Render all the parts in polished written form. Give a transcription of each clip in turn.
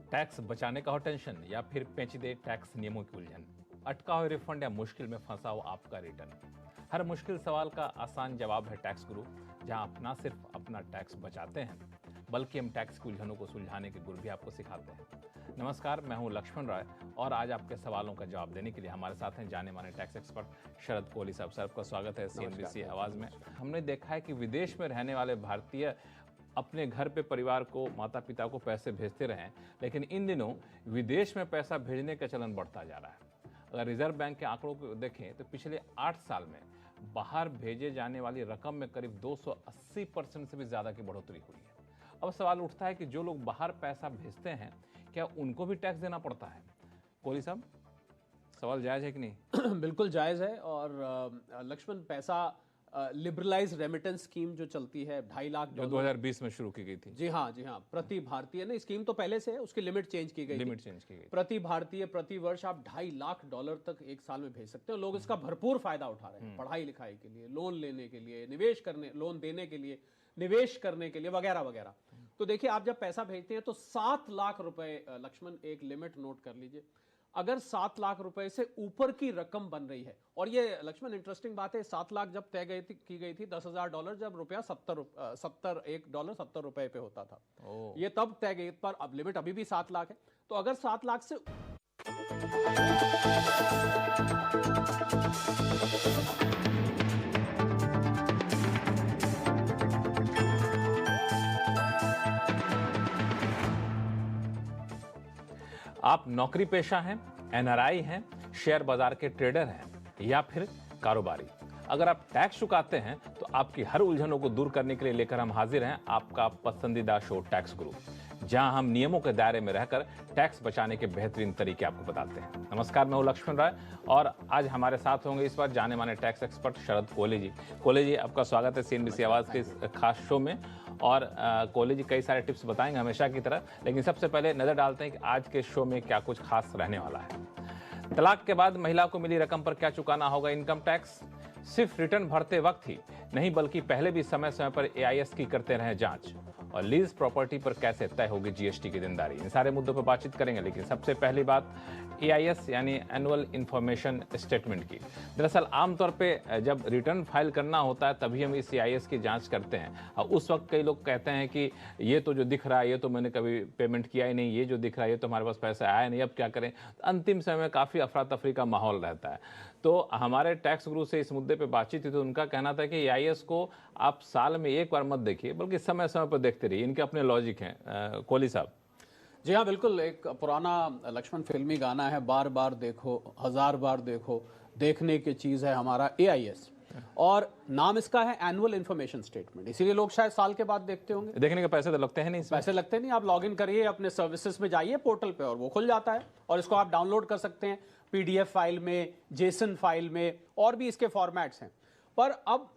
Tax बचाने का हो टेंशन या फिर पेचीदे टैक्स नियमों की उलझन, अटका हो रिफंड या मुश्किल में फंसा हो आपका रिटर्न। हर मुश्किल सवाल का आसान जवाब है टैक्स गुरु, जहां आप ना सिर्फ अपना टैक्स बचाते हैं बल्कि हम टैक्स की उलझनों को सुलझाने के गुर भी आपको सिखाते हैं। नमस्कार, मैं हूं लक्ष्मण राय और आज आपके सवालों का जवाब देने के लिए हमारे साथ हैं जाने माने टैक्स एक्सपर्ट शरद कोहली साहब। सर, आपका स्वागत है CNBC आवाज़ में। हमने देखा है कि विदेश में रहने वाले भारतीय अपने घर पे परिवार को, माता पिता को पैसे भेजते रहें, लेकिन इन दिनों विदेश में पैसा भेजने का चलन बढ़ता जा रहा है। अगर रिजर्व बैंक के आंकड़ों को देखें तो पिछले 8 साल में बाहर भेजे जाने वाली रकम में करीब 280% से भी ज़्यादा की बढ़ोतरी हुई है। अब सवाल उठता है कि जो लोग बाहर पैसा भेजते हैं, क्या उनको भी टैक्स देना पड़ता है? कोहली साहब, सवाल जायज़ है कि नहीं? बिल्कुल जायज़ है। और लक्ष्मण, पैसा लिबरलाइज रेमिटेंस स्कीम जो चलती है 2.5 लाख जो 2020 में शुरू की गई थी। जी हाँ, प्रति भारतीय ने, स्कीम तो पहले से है, उसकी लिमिट चेंज की गई। प्रति भारतीय प्रति वर्ष आप $2.5 लाख तक एक साल में भेज सकते हो। लोग इसका भरपूर फायदा उठा रहे हैं, पढ़ाई लिखाई के लिए, लोन लेने के लिए, निवेश करने, लोन देने के लिए, निवेश करने के लिए, वगैरह वगैरह। तो देखिए, आप जब पैसा भेजते हैं तो 7 लाख रुपए, लक्ष्मण एक लिमिट नोट कर लीजिए, अगर 7 लाख रुपए से ऊपर की रकम बन रही है, और ये लक्ष्मण इंटरेस्टिंग बात है, 7 लाख जब तय की गई थी $10,000, जब रुपया $1 70 रुपए पे होता था, ये तब तय गई, पर अब लिमिट अभी भी 7 लाख है। तो अगर 7 लाख से आप नौकरी पेशा हैं, NRI हैं, शेयर बाजार के ट्रेडर हैं या फिर कारोबारी, अगर आप टैक्स चुकाते हैं तो आपकी हर उलझनों को दूर करने के लिए लेकर हम हाजिर हैं आपका पसंदीदा शो टैक्स गुरु, जहां हम नियमों के दायरे में रहकर टैक्स बचाने के बेहतरीन तरीके आपको बताते हैं। नमस्कार, मैं हूं लक्ष्मण राय और आज हमारे साथ होंगे इस बार जाने माने टैक्स एक्सपर्ट शरद कोहली जी। कोहली जी, आपका स्वागत है CNBC आवाज़ के इस खास शो में। और कोहली जी कई सारे टिप्स बताएंगे हमेशा की तरह, लेकिन सबसे पहले नजर डालते हैं कि आज के शो में क्या कुछ खास रहने वाला है। तलाक के बाद महिला को मिली रकम पर क्या चुकाना होगा इनकम टैक्स? सिर्फ रिटर्न भरते वक्त ही नहीं बल्कि पहले भी समय समय पर AIS की करते रहे जांच। और लीज प्रॉपर्टी पर कैसे तय होगी GST की देनदारी, इन सारे मुद्दों पर बातचीत करेंगे। लेकिन सबसे पहली बात AIS यानी एनुअल इंफॉर्मेशन स्टेटमेंट की। दरअसल आमतौर पे जब रिटर्न फाइल करना होता है तभी हम इस AIS की जांच करते हैं। और उस वक्त कई लोग कहते हैं कि ये तो जो दिख रहा है ये तो मैंने कभी पेमेंट किया ही नहीं, ये जो दिख रहा है ये तो हमारे पास पैसा आया नहीं, अब क्या करें। अंतिम समय में काफ़ी अफरा तफरी का माहौल रहता है। तो हमारे टैक्स गुरु से इस मुद्दे पे बातचीत थी तो उनका कहना था कि AIS को आप साल में एक बार मत देखिए बल्कि समय समय पर देखते रहिए, इनके अपने लॉजिक हैं। कोहली साहब। जी हाँ, बिल्कुल। एक पुराना लक्ष्मण फिल्मी गाना है, बार बार देखो, हजार बार देखो, देखने की चीज है हमारा AIS, और नाम इसका है एनुअल इन्फॉर्मेशन स्टेटमेंट, इसीलिए लोग शायद साल के बाद देखते होंगे। देखने के पैसे तो लगते हैं नहीं, पैसे लगते नहीं। आप लॉगिन करिए अपने सर्विसेज में, जाइए पोर्टल पे और वो खुल जाता है, और इसको आप डाउनलोड कर सकते हैं PDF फाइल में, JSON फाइल में, और भी इसके फॉर्मेट्स हैं। पर अब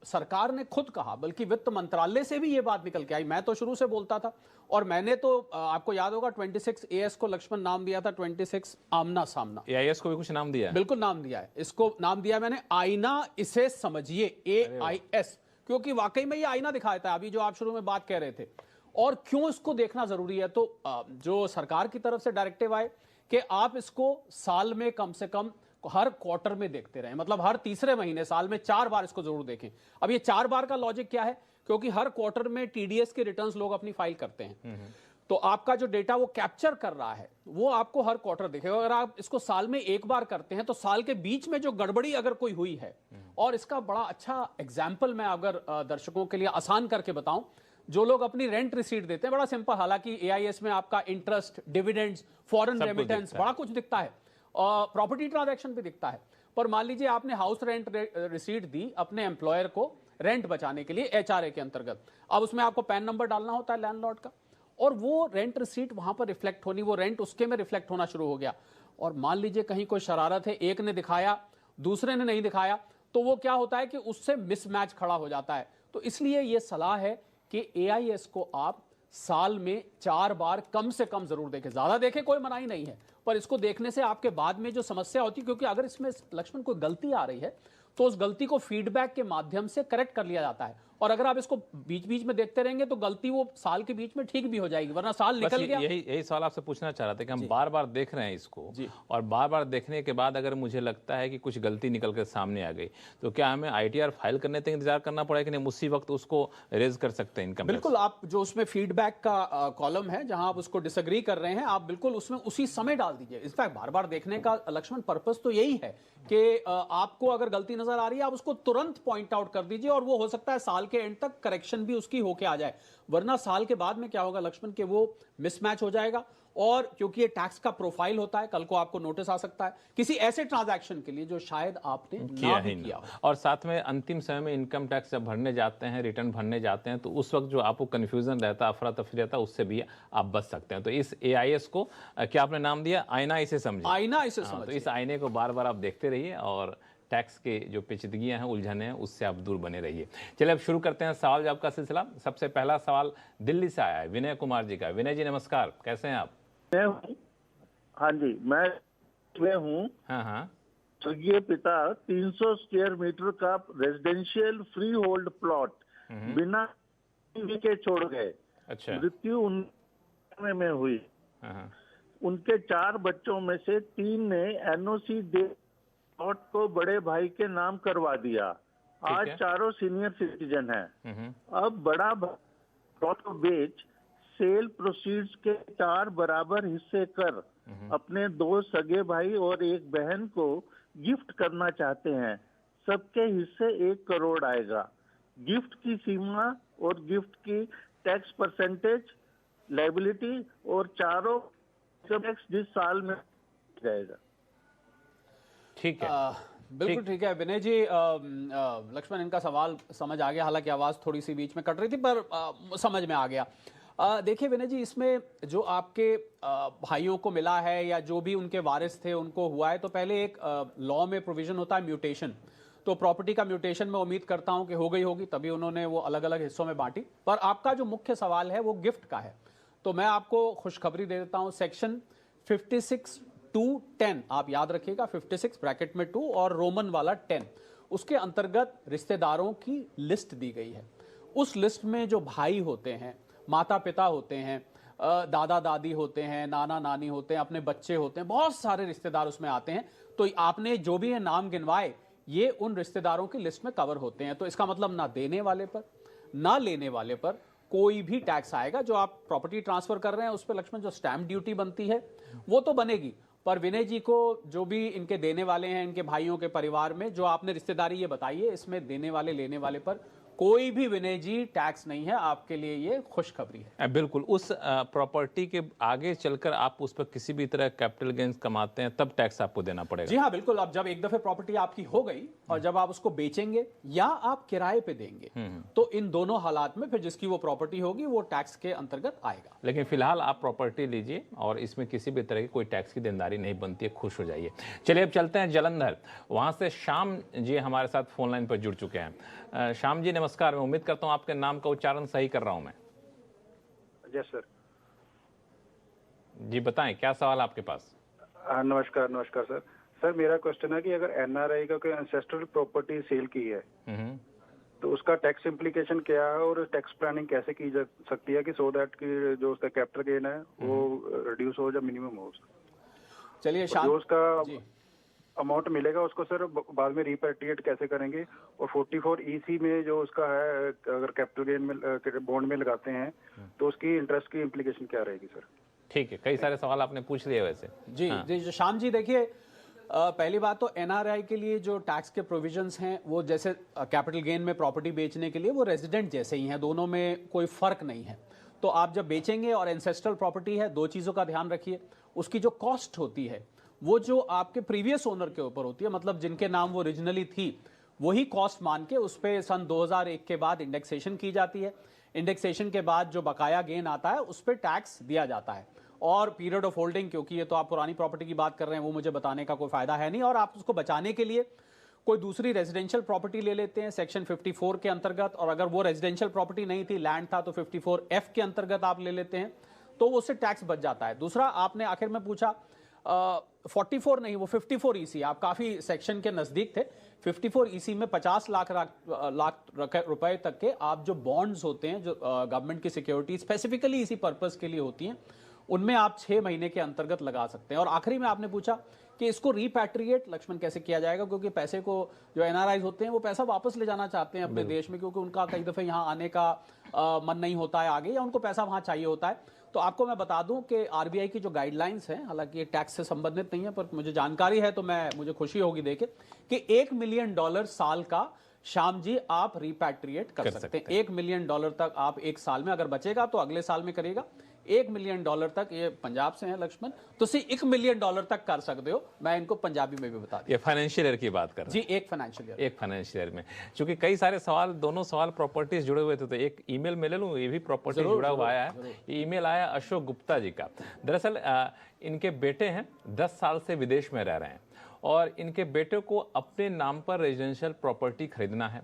सरकार ने खुद कहा, बल्कि वित्त मंत्रालय से भी ये बात निकल के आई, मैं तो शुरू से बोलता था, और मैंने तो आपको याद होगा 26AS को लक्ष्मण नाम दिया था, 26 आमना सामना। AIS को भी कुछ नाम दिया है? बिल्कुल नाम दिया है, इसको नाम दिया मैंने आईना, इसे समझिए, AIS, क्योंकि वाकई में ये आईना दिखाता है, अभी जो आप शुरू में बात कह रहे थे। और क्यों इसको देखना जरूरी है, तो जो सरकार की तरफ से डायरेक्टिव आए कि आप इसको साल में कम से कम हर क्वार्टर में देखते रहें, मतलब हर तीसरे महीने, साल में 4 बार इसको जरूर देखें। अब ये 4 बार का लॉजिक क्या है, क्योंकि हर क्वार्टर में TDS के रिटर्न्स लोग अपनी फाइल करते हैं, तो आपका जो डेटा वो कैप्चर कर रहा है वो आपको हर क्वार्टर दिखेगा। अगर आप इसको साल में एक बार करते हैं तो साल के बीच में जो गड़बड़ी अगर कोई हुई है, और इसका बड़ा अच्छा एग्जाम्पल मैं अगर दर्शकों के लिए आसान करके बताऊं, जो लोग अपनी रेंट रिसीट देते हैं, बड़ा सिंपल, हालांकि AIS में आपका इंटरेस्ट, डिविडेंड्स, फॉरेन रेमिटेंस, बड़ा कुछ दिखता है, और प्रॉपर्टी ट्रांजैक्शन भी दिखता है। पर मान लीजिए आपने हाउस रेंट रिसीट दी अपने एम्प्लॉयर को रेंट बचाने के लिए HRA के अंतर्गत, अब उसमें आपको पैन नंबर डालना होता है लैंडलॉर्ड का, और वो रेंट रिसीट वहां पर रिफ्लेक्ट होनी, वो रेंट उसके में रिफ्लेक्ट होना शुरू हो गया। और मान लीजिए कहीं कोई शरारत है, एक ने दिखाया दूसरे ने नहीं दिखाया, तो वो क्या होता है कि उससे मिसमैच खड़ा हो जाता है। तो इसलिए ये सलाह है कि AIS को आप साल में 4 बार कम से कम जरूर देखें, ज्यादा देखें कोई मनाही नहीं है, पर इसको देखने से आपके बाद में जो समस्या होती है, क्योंकि अगर इसमें लक्ष्मण कोई गलती आ रही है तो उस गलती को फीडबैक के माध्यम से करेक्ट कर लिया जाता है, और अगर आप इसको बीच बीच में देखते रहेंगे तो गलती वो साल के बीच में ठीक भी हो जाएगी, वरना साल बस निकल गया। यही सवाल आपसे पूछना चाह रहा था कि हम बार बार देख रहे हैं इसको, जी। और बार बार देखने के बाद अगर मुझे लगता है कि कुछ गलती निकल कर सामने आ गई, तो क्या हमें ITR फाइल करने तक इंतजार करना पड़ेगा कि नहीं उसी वक्त उसको रेज कर सकते हैं इनकम टैक्स? बिल्कुल, आप जो उसमें फीडबैक का कॉलम है जहां आप उसको डिसएग्री कर रहे हैं, आप बिल्कुल उसमें उसी समय डाल दीजिए। इनफैक्ट बार बार देखने का लक्ष्मण पर्पस तो यही है कि आपको अगर गलती नजर आ रही है आप उसको तुरंत पॉइंट आउट कर दीजिए, और वो हो सकता है साल के एंड तक करेक्शन भी उसकी होके आ जाए। वरना साल के बाद में क्या होगा लक्ष्मण, कि वो मिसमैच हो जाएगा, और क्योंकि ये टैक्स का प्रोफाइल होता है, कल को आपको नोटिस आ सकता है किसी ऐसे ट्रांजैक्शन के लिए जो शायद आपने किया ना ही भी किया हो। और साथ में अंतिम समय में इनकम टैक्स जब भरने जाते हैं, रिटर्न भरने जाते हैं, तो उस वक्त जो आपको कन्फ्यूजन रहता है, अफरा तफरी रहता है, उससे भी आप बच सकते हैं। तो इस AIS को क्या आपने नाम दिया, आईना इसे समझिए। आईना इसे तो समझिए। इस आईने को बार बार आप देखते रहिए और टैक्स के जो पेचीदगियां हैं, उलझने हैं, उससे आप दूर बने रहिए। चलिए अब शुरू करते हैं सवाल जवाब का सिलसिला। सबसे पहला सवाल दिल्ली से आया है विनय कुमार जी का। विनय जी नमस्कार, कैसे हैं आप? मैं हूँ, हाँ जी, मैं हूँ। हाँ। स्वर्गीय पिता 300 स्क्वायर मीटर का रेजिडेंशियल फ्री होल्ड प्लॉट बिना के छोड़ गए। अच्छा। मृत्यु 19 में हुई। हाँ। उनके 4 बच्चों में से 3 ने NOC दे प्लॉट को बड़े भाई के नाम करवा दिया। आज है। चारों सीनियर सिटीजन हैं। हम्म। अब बड़ा प्लॉट को बेच सेल प्रोसीड्स के 4 बराबर हिस्से कर अपने 2 सगे भाई और 1 बहन को गिफ्ट करना चाहते हैं। सबके हिस्से 1 करोड़ आएगा। गिफ्ट की सीमा और गिफ्ट की टैक्स परसेंटेज, लायबिलिटी और चारों टैक्स जिस साल में जाएगा। ठीक है। बिल्कुल ठीक है विनय जी। लक्ष्मण, इनका सवाल समझ आ गया, हालांकि आवाज थोड़ी सी बीच में कट रही थी, पर समझ में आ गया। देखिए विनय जी, इसमें जो आपके भाइयों को मिला है या जो भी उनके वारिस थे उनको हुआ है, तो पहले एक लॉ में प्रोविजन होता है म्यूटेशन। तो प्रॉपर्टी का म्यूटेशन मैं उम्मीद करता हूं कि हो गई होगी, तभी उन्होंने वो अलग अलग हिस्सों में बांटी। पर आपका जो मुख्य सवाल है वो गिफ्ट का है, तो मैं आपको खुशखबरी दे देता हूं। सेक्शन 56(2)(10 आप याद रखिएगा, 56 ब्रैकेट में 2 और रोमन वाला 10, उसके अंतर्गत रिश्तेदारों की लिस्ट दी गई है। उस लिस्ट में जो भाई होते हैं, माता पिता होते हैं, दादा दादी होते हैं, नाना नानी होते हैं, अपने बच्चे होते हैं, बहुत सारे रिश्तेदार उसमें आते हैं। तो आपने जो भी ये नाम गिनवाए, ये उन रिश्तेदारों की लिस्ट में कवर होते हैं। तो इसका मतलब ना देने वाले पर ना लेने वाले पर कोई भी टैक्स आएगा। जो आप प्रॉपर्टी ट्रांसफर कर रहे हैं उस पर लक्ष्मण जो स्टैंप ड्यूटी बनती है वो तो बनेगी, पर विनय जी को जो भी इनके देने वाले हैं, इनके भाइयों के परिवार में जो आपने रिश्तेदारी ये बताई है, इसमें देने वाले लेने वाले पर कोई भी विनय जी टैक्स नहीं है। आपके लिए ये खुशखबरी है। बिल्कुल। उस प्रॉपर्टी के आगे चलकर आप उस पर किसी भी तरह कैपिटल गेन्स कमाते हैं तब टैक्स आपको देना पड़ेगा। जी हाँ, बिल्कुल। अब जब एक दफे प्रॉपर्टी आपकी हो गई और जब आप उसको बेचेंगे या आप किराए पे देंगे, तो इन दोनों हालात में फिर जिसकी वो प्रॉपर्टी होगी वो टैक्स के अंतर्गत आएगा। लेकिन फिलहाल आप प्रॉपर्टी लीजिए और इसमें किसी भी तरह की कोई टैक्स की देनदारी नहीं बनती है, खुश हो जाइए। चलिए अब चलते हैं जलंधर, वहां से श्याम जी हमारे साथ फोन लाइन पर जुड़ चुके हैं। श्याम जी नमस्कार, मैं उम्मीद करता हूं आपके नाम का उच्चारण सही कर रहा हूं मैं। Yes sir. जी बताएं, क्या सवाल आपके पास? नमस्कार सर। सर मेरा क्वेश्चन है कि अगर NRI का कोई एंसेस्ट्रल प्रॉपर्टी सेल की है तो उसका टैक्स इम्प्लीकेशन क्या है और टैक्स प्लानिंग कैसे की जा सकती है कि सो दैट कि जो उसका कैपिटल गेन है वो रिड्यूस हो या मिनिमम हो उसका। चलिए जो उसका अमाउंट मिलेगा उसको सर बाद में रिपेट्रिएट कैसे करेंगे, और 44EC में जो उसका है अगर कैपिटल गेन में बॉन्ड में लगाते हैं तो उसकी इंटरेस्ट की इम्प्लीकेशन क्या रहेगी सर? ठीक है, कई सारे सवाल आपने पूछ लिए वैसे। जी हाँ। जी श्याम जी, देखिए पहली बात तो NRI के लिए जो टैक्स के प्रोविजंस हैं वो जैसे कैपिटल गेन में प्रॉपर्टी बेचने के लिए वो रेजिडेंट जैसे ही हैं, दोनों में कोई फर्क नहीं है। तो आप जब बेचेंगे और एंसेस्ट्रल प्रॉपर्टी है, 2 चीज़ों का ध्यान रखिए। उसकी जो कॉस्ट होती है वो जो आपके प्रीवियस ओनर के ऊपर होती है, मतलब जिनके नाम वो ओरिजिनली थी वही कॉस्ट मान के उस पर सन 2001 के बाद इंडेक्सेशन की जाती है। इंडेक्सेशन के बाद जो बकाया गेन आता है उस पर टैक्स दिया जाता है। और पीरियड ऑफ होल्डिंग, क्योंकि ये तो आप पुरानी प्रॉपर्टी की बात कर रहे हैं, वो मुझे बताने का कोई फायदा है नहीं, और आप उसको बचाने के लिए कोई दूसरी रेजिडेंशियल प्रॉपर्टी ले लेते हैं सेक्शन 54 के अंतर्गत, और अगर वो रेजिडेंशियल प्रॉपर्टी नहीं थी, लैंड था, तो 54F के अंतर्गत आप ले लेते हैं, तो उससे टैक्स बच जाता है। दूसरा, आपने आखिर में पूछा 44 नहीं, वो 54 ईसी, आप काफी सेक्शन के नजदीक थे। 54 ईसी में 50 लाख रुपए तक के आप जो बॉन्ड्स होते हैं, जो गवर्नमेंट की सिक्योरिटी स्पेसिफिकली इसी पर्पस के लिए होती हैं, उनमें आप 6 महीने के अंतर्गत लगा सकते हैं। और आखिरी में आपने पूछा कि इसको रिपैट्रिएट लक्ष्मण कैसे किया जाएगा, क्योंकि पैसे को जो एनआरआईज होते हैं वो पैसा वापस ले जाना चाहते हैं अपने देश में, क्योंकि उनका कई दफे यहाँ आने का मन नहीं होता है आगे, या उनको पैसा वहां चाहिए होता है। तो आपको मैं बता दूं कि आरबीआई की जो गाइडलाइंस हैं, हालांकि ये टैक्स से संबंधित नहीं है, पर मुझे जानकारी है तो मुझे खुशी होगी देखे कि $1 मिलियन साल का श्याम जी आप रिपैट्रिएट कर सकते हैं। $1 मिलियन तक आप एक साल में, अगर बचेगा तो अगले साल में करेगा, $1 मिलियन तक, ये पंजाब से है लक्ष्मण, तो $1 मिलियन तक कर सकते हो। मैं इनको पंजाबी में भी बता दूं। ये फाइनेंशियल ईयर की बात कर रहे हैं जी, एक फाइनेंशियल ईयर में, क्योंकि कई सारे सवाल, दोनों सवाल प्रॉपर्टीज जुड़े हुए थे, तो एक ईमेल में ले लूं, ये भी प्रॉपर्टी जुड़ा हुआ आया है। ये ईमेल आया अशोक गुप्ता जी का। दरअसल इनके बेटे हैं, 10 साल से विदेश में रह रहे हैं और इनके बेटे को अपने नाम पर रेजिडेंशियल प्रॉपर्टी खरीदना है।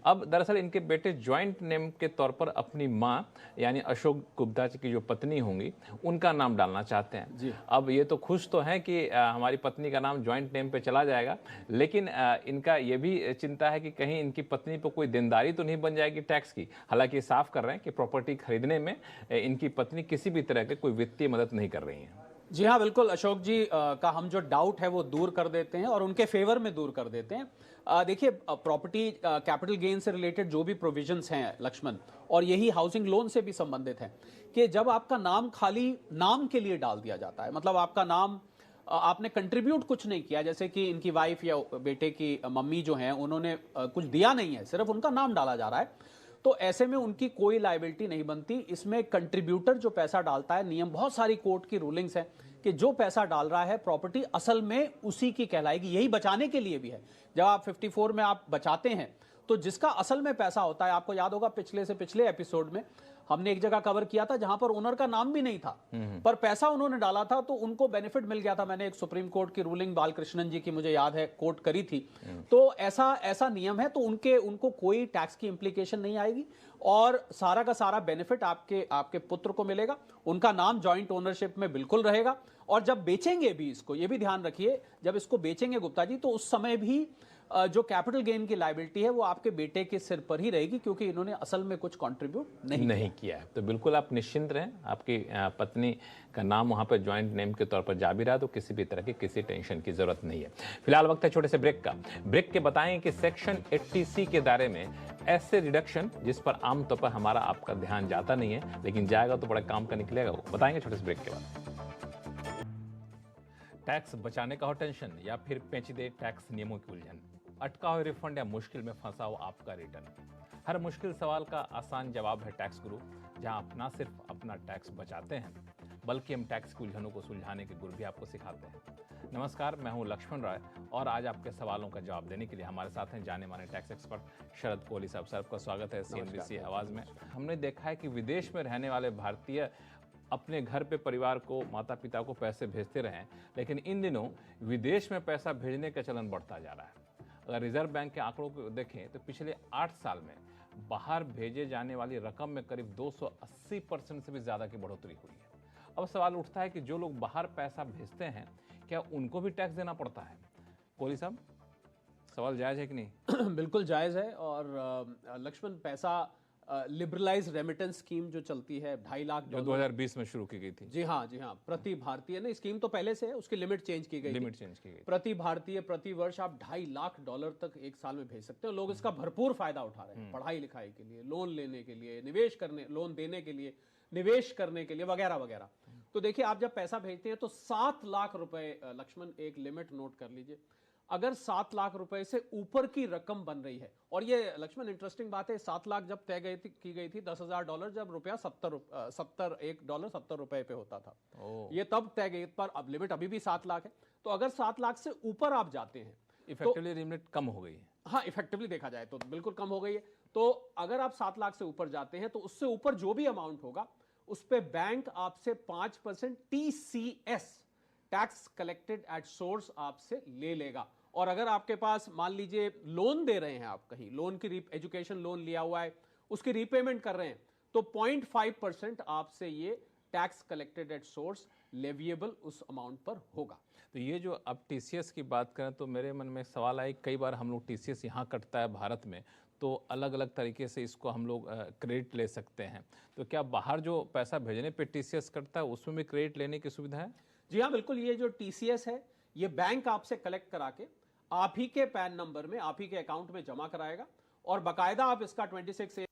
अब दरअसल इनके बेटे ज्वाइंट नेम के तौर पर अपनी मां यानी अशोक गुप्ता जी की जो पत्नी होंगी उनका नाम डालना चाहते हैं। अब ये तो खुश तो हैं कि हमारी पत्नी का नाम ज्वाइंट नेम पे चला जाएगा, लेकिन इनका ये भी चिंता है कि कहीं इनकी पत्नी पर कोई देनदारी तो नहीं बन जाएगी टैक्स की। हालांकि साफ कर रहे हैं कि प्रॉपर्टी खरीदने में इनकी पत्नी किसी भी तरह के कोई वित्तीय मदद नहीं कर रही है। जी हाँ, बिल्कुल अशोक जी का हम जो डाउट है वो दूर कर देते हैं और उनके फेवर में दूर कर देते हैं। देखिए, प्रॉपर्टी कैपिटल गेन से रिलेटेड जो भी प्रोविजंस हैं लक्ष्मण, और यही हाउसिंग लोन से भी संबंधित है, कि जब आपका नाम खाली नाम के लिए डाल दिया जाता है, मतलब आपका नाम आपने कंट्रीब्यूट कुछ नहीं किया, जैसे कि इनकी वाइफ या बेटे की मम्मी जो हैं उन्होंने कुछ दिया नहीं है, सिर्फ उनका नाम डाला जा रहा है, तो ऐसे में उनकी कोई लायबिलिटी नहीं बनती। इसमें कंट्रीब्यूटर जो पैसा डालता है, नियम बहुत सारी कोर्ट की रूलिंग्स हैं कि जो पैसा डाल रहा है प्रॉपर्टी असल में उसी की कहलाएगी। यही बचाने के लिए भी है। जब आप 54 में आप बचाते हैं तो जिसका असल में पैसा होता है, आपको याद होगा पिछले से पिछले एपिसोड में हमने एक जगह कवर किया था जहां पर ओनर का नाम भी नहीं था, पर पैसा उन्होंने डाला था तो उनको बेनिफिट मिल गया था। मैंने एक सुप्रीम कोर्ट की रूलिंग बालकृष्णन जी की, मुझे याद है, कोर्ट करी थी। तो ऐसा नियम है, तो उनको कोई टैक्स की इंप्लीकेशन नहीं आएगी और सारा का सारा बेनिफिट आपके पुत्र को मिलेगा। उनका नाम जॉइंट ओनरशिप में बिल्कुल रहेगा। और जब बेचेंगे भी इसको, ये भी ध्यान रखिए, जब इसको बेचेंगे गुप्ता जी, तो उस समय भी जो कैपिटल गेन की लायबिलिटी है वो आपके बेटे के सिर पर ही रहेगी, क्योंकि इन्होंने असल में कुछ कंट्रीब्यूट नहीं किया है। तो बिल्कुल आप निश्चिंत रहें, आपकी पत्नी का नाम वहां पर ज्वाइंट नेम के तौर पर जा भी रहा, तो किसी भी तरह की किसी टेंशन की जरूरत नहीं है। फिलहाल वक्त है छोटे से ब्रेक का। ब्रेक के बताएं कि सेक्शन 80C के दायरे में ऐसे रिडक्शन जिस पर आमतौर पर हमारा आपका ध्यान जाता नहीं है, लेकिन जाएगा तो बड़ा काम का निकलेगा, वो बताएंगे छोटे से ब्रेक के बाद। टैक्स बचाने का हो टेंशन या फिर पेचीदे टैक्स नियमों की उलझन, अटका हुआ रिफंड या मुश्किल में फंसा हो आपका रिटर्न, हर मुश्किल सवाल का आसान जवाब है टैक्स गुरु, जहां आप ना सिर्फ अपना टैक्स बचाते हैं बल्कि हम टैक्स की उलझनों को सुलझाने के गुर भी आपको सिखाते हैं। नमस्कार, मैं हूं लक्ष्मण राय और आज आपके सवालों का जवाब देने के लिए हमारे साथ हैं जाने माने टैक्स एक्सपर्ट शरद कोहली साहब। सर, आपका स्वागत है CNBC आवाज में। हमने देखा है कि विदेश में रहने वाले भारतीय अपने घर पे परिवार को, माता पिता को पैसे भेजते रहे, लेकिन इन दिनों विदेश में पैसा भेजने का चलन बढ़ता जा रहा है। अगर रिजर्व बैंक के आंकड़ों को देखें तो पिछले 8 साल में बाहर भेजे जाने वाली रकम में करीब 280% से भी ज्यादा की बढ़ोतरी हुई है। अब सवाल उठता है कि जो लोग बाहर पैसा भेजते हैं क्या उनको भी टैक्स देना पड़ता है? कोहली साहब, सवाल जायज है कि नहीं? बिल्कुल जायज है। और लक्ष्मण, पैसा लिबरलाइज रेमिटेंस स्कीम जो चलती है, 2.5 लाख जो 2020 में शुरू की गई थी। जी हाँ, प्रति भारतीय, नहीं स्कीम तो पहले से है, उसकी लिमिट चेंज की गई प्रति भारतीय प्रति वर्ष आप $2.5 लाख तक एक साल में भेज सकते हो। लोग इसका भरपूर फायदा उठा रहे हैं, पढ़ाई लिखाई के लिए, लोन लेने के लिए, लोन देने के लिए, निवेश करने के लिए, वगैरह वगैरह। तो देखिए, आप जब पैसा भेजते हैं तो 7 लाख रुपए, लक्ष्मण एक लिमिट नोट कर लीजिए, अगर 7 लाख रुपए से ऊपर की रकम बन रही है, और ये लक्ष्मण इंटरेस्टिंग बात है, 7 लाख जब तय की गई थी $10,000 जब रुपया $1 पे होता था, ये तब तय गई, पर अब लिमिट अभी भी 7 लाख है। तो अगर 7 लाख से ऊपर आप जाते हैं, इफेक्टिवली लिमिट कम हो गई है। हाँ, इफेक्टिवली देखा जाए तो बिल्कुल कम हो गई है। तो अगर आप 7 लाख से ऊपर जाते हैं तो उससे ऊपर जो भी अमाउंट होगा उस पे बैंक आपसे 5% TCS, tax collected at source, आपसे ले लेगा। और अगर आपके पास मान लीजिए लोन दे रहे हैं, आप कहीं लोन की एजुकेशन लोन लिया हुआ है, उसकी रीपेमेंट कर रहे हैं, तो 0.5% आपसे ये tax collected at source leviable उस अमाउंट पर होगा। तो ये जो अब टीसीएस की बात करें तो मेरे मन में एक सवाल आया, कई बार हम लोग टीसीएस यहाँ कटता है भारत में, तो अलग अलग तरीके से इसको हम लोग क्रेडिट ले सकते हैं, तो क्या बाहर जो पैसा भेजने पे टीसीएस कटता है उसमें भी क्रेडिट लेने की सुविधा है? जी हाँ, बिल्कुल। ये जो टीसीएस है ये बैंक आपसे कलेक्ट करा के आप ही के पैन नंबर में, आप ही के अकाउंट में जमा कराएगा और बाकायदा आप इसका 26A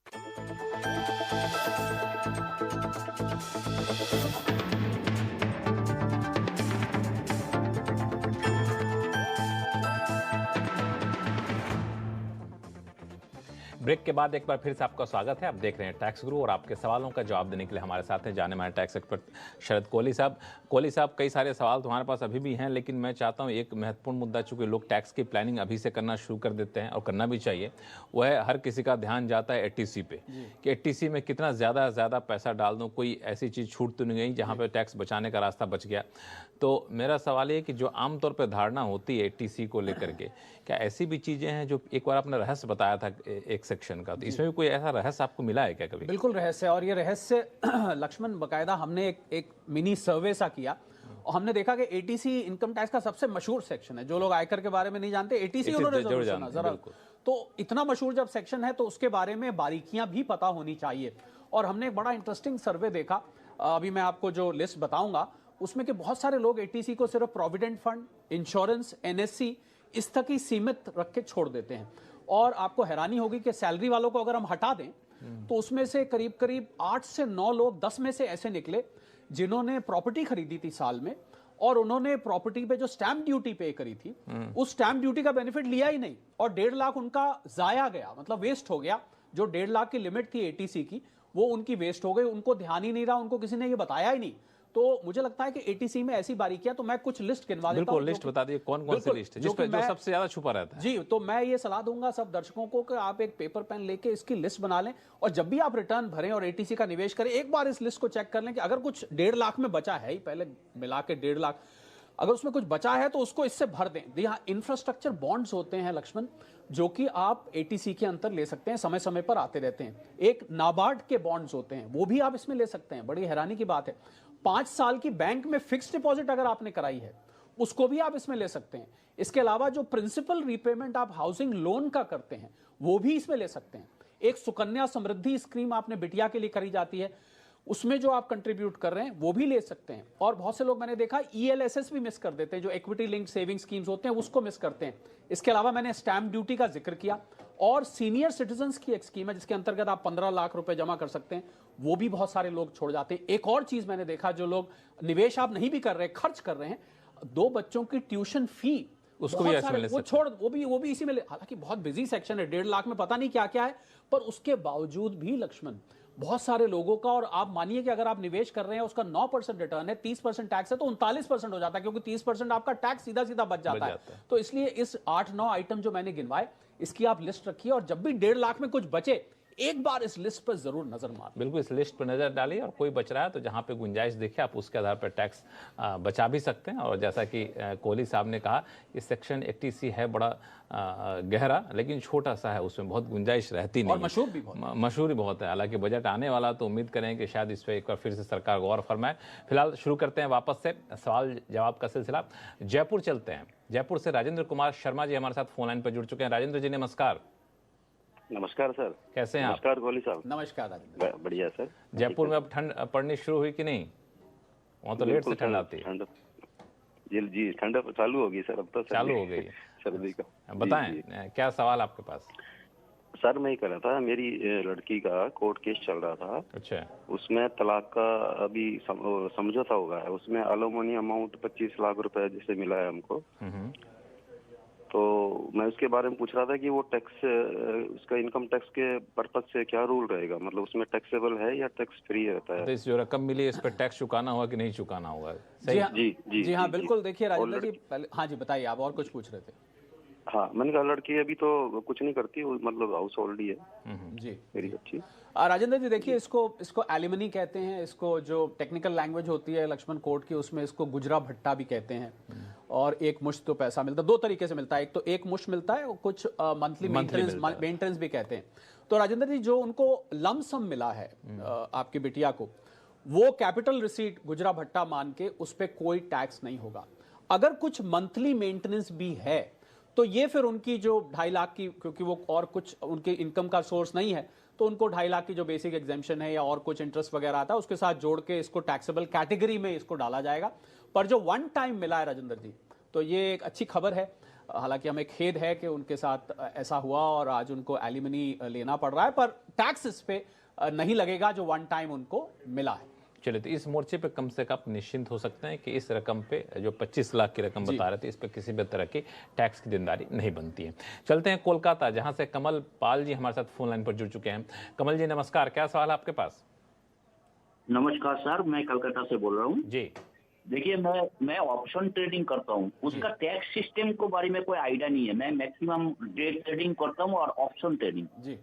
ब्रेक के बाद एक बार फिर से आपका स्वागत है। आप देख रहे हैं टैक्स गुरु और आपके सवालों का जवाब देने के लिए हमारे साथ हैं जाने माने टैक्स एक्सपर्ट शरद कोहली साहब। कोहली साहब, कई सारे सवाल तुम्हारे पास अभी भी हैं, लेकिन मैं चाहता हूं एक महत्वपूर्ण मुद्दा, चूंकि लोग टैक्स की प्लानिंग अभी से करना शुरू कर देते हैं और करना भी चाहिए, वह है हर किसी का ध्यान जाता है एटीसी पे कि एटीसी में कितना ज़्यादा पैसा डाल दूँ, कोई ऐसी चीज़ छूट तो नहीं गई जहाँ पर टैक्स बचाने का रास्ता बच गया। तो मेरा सवाल ये कि जो आमतौर पर धारणा होती है एटीसी को लेकर के, क्या ऐसी भी चीज़ें हैं जो एक बार आपने रहस्य बताया था एक सेक्शन का, तो इसमें भी कोई ऐसा रहस्य आपको मिला है क्या कभी? बिल्कुल रहस्य, और ये रहस्य लक्ष्मण बाकायदा हमने एक मिनी सर्वे सा किया और हमने देखा कि एटीसी इनकम टैक्स का सबसे मशहूर सेक्शन है। जो लोग आयकर के बारे में नहीं जानते, एटीसी उन्होंने जरूर सुना जरा। तो इतना मशहूर जब सेक्शन है तो उसके बारे में बारीकियां भी पता होनी चाहिए। और हमने एक बड़ा इंटरेस्टिंग सर्वे देखा, अभी मैं आपको जो लिस्ट बताऊंगा उसमें कि बहुत सारे लोग एटीसी को सिर्फ प्रोविडेंट फंड, इंश्योरेंस, एनएससी इस तक ही सीमित रख के छोड़ देते हैं। और आपको हैरानी होगी कि सैलरी वालों को अगर हम हटा दें तो उसमें से करीब 8 से 9 लोग 10 में से ऐसे निकले जिन्होंने प्रॉपर्टी खरीदी थी साल में और उन्होंने प्रॉपर्टी पे जो स्टैंप ड्यूटी पे करी थी उस स्टैंप ड्यूटी का बेनिफिट लिया ही नहीं और 1.5 लाख उनका जाया गया, मतलब वेस्ट हो गया। जो 1.5 लाख की लिमिट थी एटीसी की वो उनकी वेस्ट हो गई, उनको ध्यान ही नहीं रहा, उनको किसी ने ये बताया ही नहीं। तो मुझे लगता है कि एटीसी में ऐसी बारीकियां, तो मैं कुछ लिस्ट गिनवा देता हूं। बिल्कुल, लिस्ट बता दीजिए कौन कौन सी लिस्ट है जो सबसे ज्यादा छुपा रहता है। जी, तो मैं ये सलाह दूंगा सब दर्शकों को कि आप एक पेपर पेन लेके इसकी लिस्ट बना लें और जब भी आप रिटर्न भरें और एटीसी का निवेश करें, एक बार इस लिस्ट को चेक कर लें कि अगर कुछ 1.5 लाख में बचा है ही, पहले मिला के 1.5 लाख, अगर उसमें कुछ बचा है तो उसको इससे भर दें। यहाँ इंफ्रास्ट्रक्चर बॉन्ड्स होते हैं लक्ष्मण, जो कि आप एटीसी के अंतर ले सकते हैं, समय समय पर आते रहते हैं। एक नाबार्ड के बॉन्ड्स होते हैं, वो भी आप इसमें ले सकते हैं। बड़ी हैरानी की बात है, 5 साल की बैंक में फिक्स्ड डिपॉजिट अगर आपने कराई है उसको भी आप इसमें ले सकते हैं। इसके अलावा जो प्रिंसिपल रीपेमेंट आप हाउसिंग लोन का करते हैं वो भी इसमें ले सकते हैं। एक सुकन्या समृद्धि स्कीम आपने बिटिया के लिए करी जाती है, उसमें जो आप कंट्रीब्यूट कर रहे हैं वो भी ले सकते हैं। और बहुत से लोग मैंने देखा ईएलएसएस भी मिस कर देते हैं, जो इक्विटी लिंक्ड सेविंग स्कीम्स होते हैं उसको मिस करते हैं। इसके अलावा मैंने स्टैंप ड्यूटी का जिक्र किया और सीनियर सिटीजन्स की एक स्कीम है जिसके अंतर्गत आप 15 लाख रुपए जमा कर सकते हैं, वो भी बहुत सारे लोग छोड़ जाते हैं। एक और चीज मैंने देखा, जो लोग निवेश आप नहीं भी कर रहे, खर्च कर रहे हैं, 2 बच्चों की ट्यूशन फी उसको भी वो छोड़, वो भी इसी में, हालांकि बहुत बिजी सेक्शन है, 1.5 लाख में पता नहीं क्या क्या है, पर उसके बावजूद भी लक्ष्मण बहुत सारे लोगों का, और आप मानिए कि अगर आप निवेश कर रहे हैं उसका 9% रिटर्न है, 30% टैक्स है, तो 39% हो जाता है, क्योंकि 30% आपका टैक्स सीधा बच जाता है। तो इसलिए इस 8-9 आइटम जो मैंने गिनवाए इसकी आप लिस्ट रखिए और जब भी 1.5 लाख में कुछ बचे एक बार इस लिस्ट पर जरूर नजर मार। बिल्कुल, इस लिस्ट पर नजर डालिए और कोई बच रहा है तो जहां पे गुंजाइश देखिए आप उसके आधार पर टैक्स बचा भी सकते हैं। और जैसा कि कोहली साहब ने कहा, इस सेक्शन एटीसी है बड़ा गहरा लेकिन छोटा सा है, उसमें बहुत गुंजाइश रहती नहीं, और मशहूर ही बहुत है। हालांकि बजट आने वाला, तो उम्मीद करें कि शायद इस पर एक बार फिर से सरकार गौर फरमाए। फिलहाल शुरू करते हैं वापस से सवाल जवाब का सिलसिला। जयपुर चलते हैं। जयपुर से राजेंद्र कुमार शर्मा जी हमारे साथ फोन लाइन पर जुड़ चुके हैं। राजेंद्र जी नमस्कार। नमस्कार सर। कैसे हैं आप? नमस्कार कोहली साहब। नमस्कार राजेंद्र। बढ़िया सर। जयपुर में अब ठंड पड़नी शुरू हुई कि नहीं? वहाँ तो लेट से ठंड आती है। जी ठंड चालू होगी सर, अब तो चालू हो गई है सर्दी का। बताएं क्या सवाल आपके पास? सर मैं ही कर रहा था, मेरी लड़की का कोर्ट केस चल रहा था। अच्छा। उसमें तलाक का अभी समझौता होगा है, उसमें एलुमनी अमाउंट 25 लाख रुपए जैसे मिला है हमको। तो मैं उसके बारे में पूछ रहा था कि वो टैक्स, उसका इनकम टैक्स के पर्पज से क्या रूल रहेगा, मतलब उसमें टैक्सेबल है या टैक्स फ्री रहता है? तो इस जो रकम मिली इस पर टैक्स चुकाना होगा कि नहीं चुकाना होगा? सही? जी हाँ बिल्कुल। देखिए राजेंद्र जी, पहले हाँ जी बताइए, आप और कुछ पूछ रहे थे? हाँ, मैंने कहा लड़की अभी तो कुछ नहीं करती, मतलब हाउस होल्ड ही है जी मेरी अच्छी। राजेंद्र जी देखिए, इसको एलिमनी कहते हैं, इसको जो टेक्निकल लैंग्वेज होती है लक्ष्मण कोर्ट की उसमें इसको गुजरा भट्टा भी कहते हैं। और एक मुश्त तो पैसा मिलता है, 2 तरीके से मिलता है, एक तो एक मुश्त मिलता है और कुछ मंथली मेंटेनेंस भी कहते हैं। तो राजेंद्र जी, जो उनको लमसम मिला है आपकी बिटिया को, वो कैपिटल रिसीट गुजरा भट्टा मान के उस पर कोई टैक्स नहीं होगा। अगर कुछ मंथली मेंटेनेंस भी है तो ये फिर उनकी जो 2.5 लाख की, क्योंकि वो और कुछ उनके इनकम का सोर्स नहीं है, तो उनको 2.5 लाख की जो बेसिक एग्जेम्पशन है या और कुछ इंटरेस्ट वगैरह आता है उसके साथ जोड़ के इसको टैक्सेबल कैटेगरी में इसको डाला जाएगा। पर जो वन टाइम मिला है राजेंद्र जी, तो ये एक अच्छी खबर है। हालांकि हमें खेद है कि उनके साथ ऐसा हुआ और आज उनको एलिमनी लेना पड़ रहा है, पर टैक्स इस पे नहीं लगेगा जो वन टाइम उनको मिला है। चलिए, तो इस मोर्चे पे कम से कम निश्चिंत हो सकते हैं कि इस रकम पे, जो 25 लाख की रकम बता रहे थे, इस पे किसी भी तरह की टैक्स की देनदारी नहीं बनती है। चलते हैं कोलकाता, जहां से कमल पाल जी हमारे साथ फोन लाइन पर जुड़ चुके हैं। कमल जी नमस्कार, क्या सवाल है आपके पास? नमस्कार सर, मैं कलकत्ता से बोल रहा हूँ जी। देखिए, मैं ऑप्शन ट्रेडिंग करता हूँ, उसका टैक्स सिस्टम के बारे में कोई आइडिया नहीं है। मैं मैक्सिमम डे ट्रेडिंग करता हूँ और ऑप्शन ट्रेडिंग। जी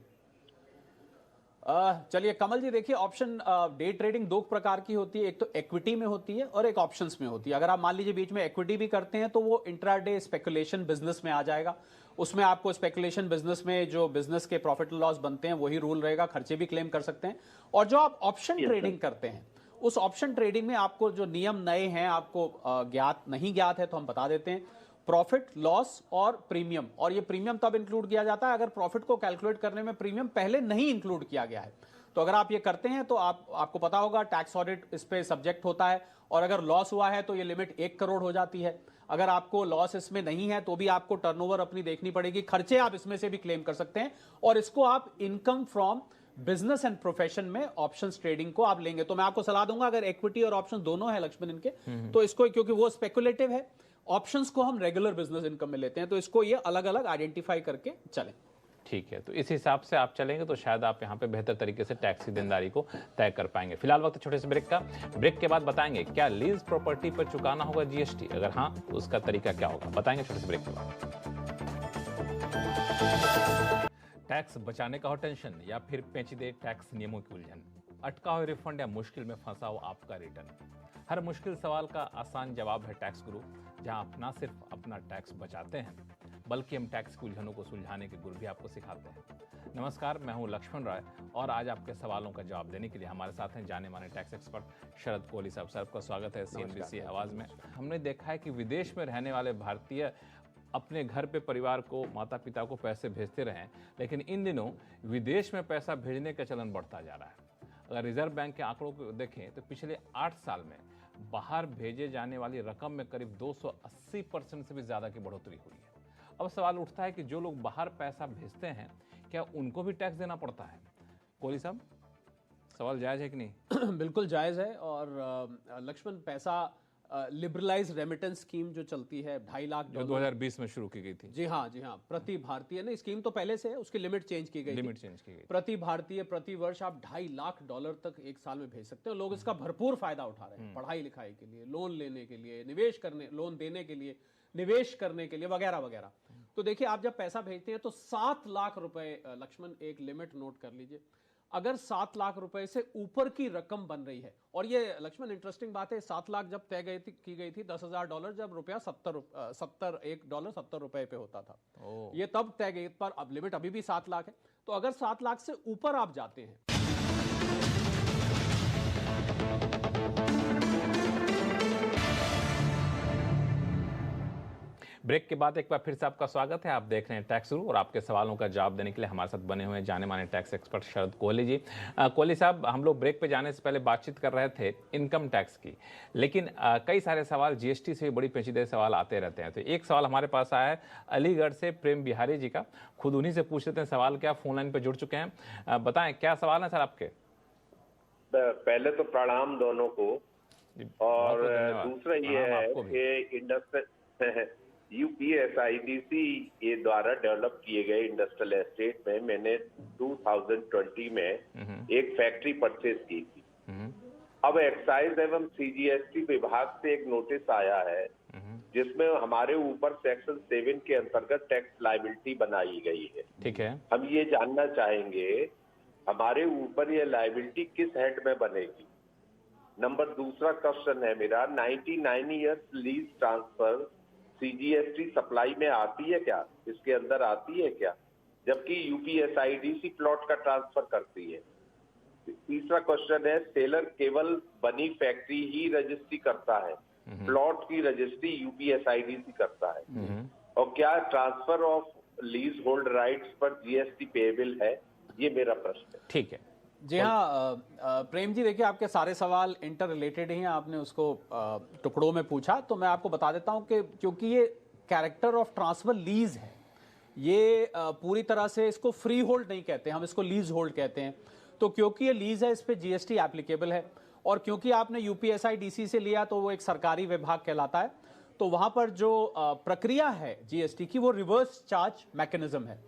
चलिए कमल जी, देखिए ऑप्शन डे ट्रेडिंग दो प्रकार की होती है, एक तो इक्विटी में होती है और एक ऑप्शंस में होती है। अगर आप मान लीजिए बीच में इक्विटी भी करते हैं तो वो इंट्राडे स्पेकुलेशन बिजनेस में आ जाएगा। उसमें आपको स्पेकुलेशन बिजनेस में जो बिजनेस के प्रॉफिट लॉस बनते हैं वही रूल रहेगा, खर्चे भी क्लेम कर सकते हैं। और जो आप ऑप्शन ट्रेडिंग करते हैं, उस ऑप्शन ट्रेडिंग में आपको जो नियम नए हैं, आपको ज्ञात नहीं ज्ञात है तो हम बता देते हैं। प्रॉफिट लॉस और प्रीमियम, और ये प्रीमियम तब इंक्लूड किया जाता है अगर प्रॉफिट को कैलकुलेट करने में प्रीमियम पहले नहीं इंक्लूड किया गया है। तो अगर आप ये करते हैं तो आपको पता होगा टैक्स ऑडिट इस पे सब्जेक्ट होता है, और अगर लॉस हुआ है तो ये लिमिट 1 करोड़ हो जाती है। अगर आपको लॉस इसमें नहीं है तो भी आपको टर्नओवर अपनी देखनी पड़ेगी, खर्चे आप इसमें से भी क्लेम कर सकते हैं, और इसको आप income from business and profession में ऑप्शंस ट्रेडिंग को आप लेंगे। तो मैं आपको सलाह दूंगा, अगर इक्विटी और ऑप्शन दोनों है लक्ष्मण इनके, तो इसको, क्योंकि वो स्पेकुलेटिव है, ऑप्शंस को हम रेगुलर बिजनेस इनकम में लेते हैं, तो इसको ये अलग अलग आइडेंटिफाई करके चलें। ठीक है, तो इस हिसाब से आप चलेंगे तो शायद आप यहाँ पे बेहतर तरीके से टैक्स की देनदारी को तय कर पाएंगे। फिलहाल वक्त छोटे से ब्रेक का, ब्रेक के बाद बताएंगे क्या लीज प्रॉपर्टी पर चुकाना होगा जीएसटी, अगर हाँ तो उसका तरीका क्या होगा, बताएंगे छोटे से ब्रेक के बाद। टैक्स बचाने का हो टेंशन या फिर पेचीदे टैक्स नियमों की उलझन, अटका हो रिफंड या मुश्किल में फंसा हो आपका रिटर्न, हर मुश्किल सवाल का आसान जवाब है टैक्स गुरु, जहां आप ना सिर्फ अपना टैक्स बचाते हैं बल्कि हम टैक्स की उलझनों को सुलझाने के गुर भी आपको सिखाते हैं। नमस्कार, मैं हूं लक्ष्मण राय और आज आपके सवालों का जवाब देने के लिए हमारे साथ हैं जाने माने टैक्स एक्सपर्ट शरद कोहली साहब। सर, आपका स्वागत है सीएनबीसी आवाज में। हमने देखा है कि विदेश में रहने वाले भारतीय अपने घर पे परिवार को, माता पिता को पैसे भेजते रहे, लेकिन इन दिनों विदेश में पैसा भेजने का चलन बढ़ता जा रहा है। अगर रिजर्व बैंक के आंकड़ों को देखें तो पिछले 8 साल में बाहर भेजे जाने वाली रकम में करीब 280% से भी ज्यादा की बढ़ोतरी हुई है। अब सवाल उठता है कि जो लोग बाहर पैसा भेजते हैं क्या उनको भी टैक्स देना पड़ता है? कोहली साहब, सवाल जायज है कि नहीं? बिल्कुल जायज है। और लक्ष्मण, पैसा लिबरलाइज रेमिटेंस स्कीम जो चलती है 2.5 लाख जो 2020 में शुरू की गई थी। जी हाँ, प्रति भारतीय, नहीं स्कीम तो पहले से है, उसकी लिमिट चेंज की गई, प्रति भारतीय प्रति वर्ष आप $2.5 लाख तक एक साल में भेज सकते हो। लोग इसका भरपूर फायदा उठा रहे हैं, पढ़ाई लिखाई के लिए, लोन लेने के लिए, निवेश करने, लोन देने के लिए, निवेश करने के लिए, वगैरह वगैरह। तो देखिए, आप जब पैसा भेजते हैं तो 7 लाख रुपए, लक्ष्मण एक लिमिट नोट कर लीजिए, अगर 7 लाख रुपए से ऊपर की रकम बन रही है, और ये लक्ष्मण इंटरेस्टिंग बात है, 7 लाख जब तय की गई थी $10,000 जब रुपया $1 पे होता था, ये तब तय गई, पर अब लिमिट अभी भी 7 लाख है। तो अगर 7 लाख से ऊपर आप जाते हैं, ब्रेक के बाद एक बार फिर से आपका स्वागत है। आप देख रहे हैं टैक्स गुरु और आपके सवालों का जवाब देने के लिए हमारे साथ बने हुए हैं जाने माने टैक्स एक्सपर्ट शरद कोहली जी। कोहली साहब, हम लोग ब्रेक पे जाने से पहले बातचीत कर रहे थे इनकम टैक्स की, लेकिन कई सारे सवाल जीएसटी से भी बड़ी पेचीदे सवाल आते रहते हैं। तो एक सवाल हमारे पास आया है अलीगढ़ से प्रेम बिहारी जी का, खुद उन्हीं से पूछ लेते हैं सवाल क्या, फोन लाइन पर जुड़ चुके हैं। बताएं क्या सवाल है सर आपके? पहले तो प्रणाम दोनों को, और दूसरा ये है कि इंडस्ट्रियल यूपीएसआईडीसी के द्वारा डेवलप किए गए इंडस्ट्रियल एस्टेट में मैंने 2020 में एक फैक्ट्री परचेज की थी। अब एक्साइज एवं सीजीएसटी विभाग से एक नोटिस आया है जिसमें हमारे ऊपर सेक्शन 7 के अंतर्गत टैक्स लायबिलिटी बनाई गई है। ठीक है, हम ये जानना चाहेंगे हमारे ऊपर ये लायबिलिटी किस हेड में बनेगी। नंबर दूसरा क्वेश्चन है मेरा, 99 years lease transfer CGST supply में आती है क्या, इसके अंदर आती है क्या, जबकि यूपीएसआईडीसी प्लॉट का ट्रांसफर करती है। तीसरा क्वेश्चन है, सेलर केवल बनी फैक्ट्री ही रजिस्ट्री करता है, प्लॉट की रजिस्ट्री यूपीएसआईडीसी करता है, और क्या transfer of lease hold rights पर जीएसटी पेएबल है? ये मेरा प्रश्न है। ठीक है जी हाँ। प्रेम जी देखिए, आपके सारे सवाल इंटर रिलेटेड ही हैं, आपने उसको टुकड़ों में पूछा, तो मैं आपको बता देता हूं कि क्योंकि ये कैरेक्टर ऑफ ट्रांसफर लीज है, ये पूरी तरह से इसको फ्री होल्ड नहीं कहते, हम इसको लीज होल्ड कहते हैं। तो क्योंकि ये लीज है, इस पे जीएसटी एप्लीकेबल है, और क्योंकि आपने यूपीएसआईडीसी से लिया तो वो एक सरकारी विभाग कहलाता है, तो वहां पर जो प्रक्रिया है जीएसटी की वो रिवर्स चार्ज मैकेनिज्म है।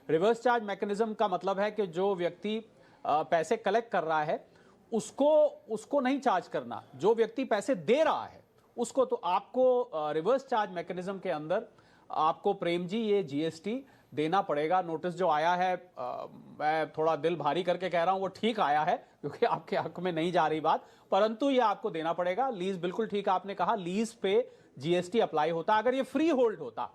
रिवर्स चार्ज मैकेनिज्म का मतलब है कि जो व्यक्ति पैसे कलेक्ट कर रहा है उसको नहीं चार्ज करना, जो व्यक्ति पैसे दे रहा है उसको। तो आपको रिवर्स चार्ज मैकेनिज्म के अंदर आपको प्रेम जी ये जीएसटी देना पड़ेगा। नोटिस जो आया है, मैं थोड़ा दिल भारी करके कह रहा हूं, वो ठीक आया है क्योंकि आपके हक में नहीं जा रही बात, परंतु ये आपको देना पड़ेगा। लीज बिल्कुल ठीक आपने कहा, लीज पे जीएसटी अप्लाई होता। अगर ये फ्री होल्ड होता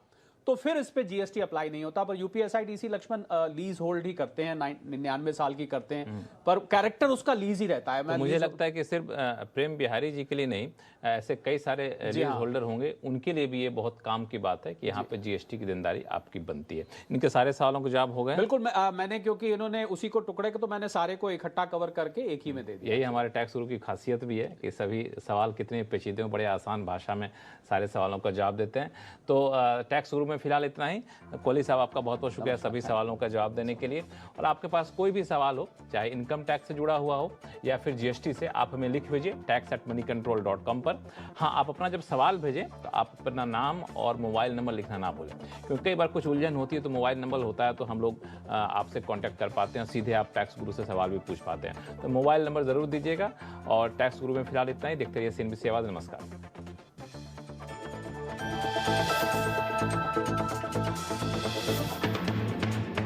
तो फिर इस पे जीएसटी अप्लाई नहीं होता, पर यूपीएसआईडीसी लक्ष्मण लीज होल्ड ही करते हैं, 99 साल की करते हैं, पर कैरेक्टर उसका लीज ही रहता है। तो मुझे लगता है कि सिर्फ प्रेम बिहारी जी के लिए नहीं, ऐसे कई सारे लीज होल्डर होंगे, उनके लिए भी ये बहुत काम की बात है कि यहाँ पे जीएसटी की देनदारी आपकी बनती है। इनके सारे सवालों के जवाब हो गए? बिल्कुल, मैंने क्योंकि इन्होंने उसी को टुकड़े के, तो मैंने सारे को इकट्ठा कवर करके एक ही में दे दिया। यही हमारे टैक्स गुरु की खासियत भी है कि सभी सवाल कितने पेचीदे में, बड़े आसान भाषा में सारे सवालों का जवाब देते हैं। तो टैक्स गुरु में फिलहाल इतना ही। कोहली साहब, आपका बहुत बहुत शुक्रिया सभी सवालों का जवाब देने के लिए। और आपके पास कोई भी सवाल हो, चाहे इनकम टैक्स से जुड़ा हुआ हो या फिर जीएसटी से, आप हमें लिख भेजिए tax@moneycontrol.com पर। हाँ, आप अपना जब सवाल भेजें तो आप अपना नाम और मोबाइल नंबर लिखना ना भूलें, क्योंकि कई बार कुछ उलझन होती है तो मोबाइल नंबर होता है तो हम लोग आपसे कॉन्टैक्ट कर पाते हैं, सीधे आप टैक्स गुरु से सवाल भी पूछ पाते हैं। तो मोबाइल नंबर जरूर दीजिएगा। और टैक्स गुरु में फिलहाल इतना ही। देखते रहिए CNBC आवाज़। नमस्कार।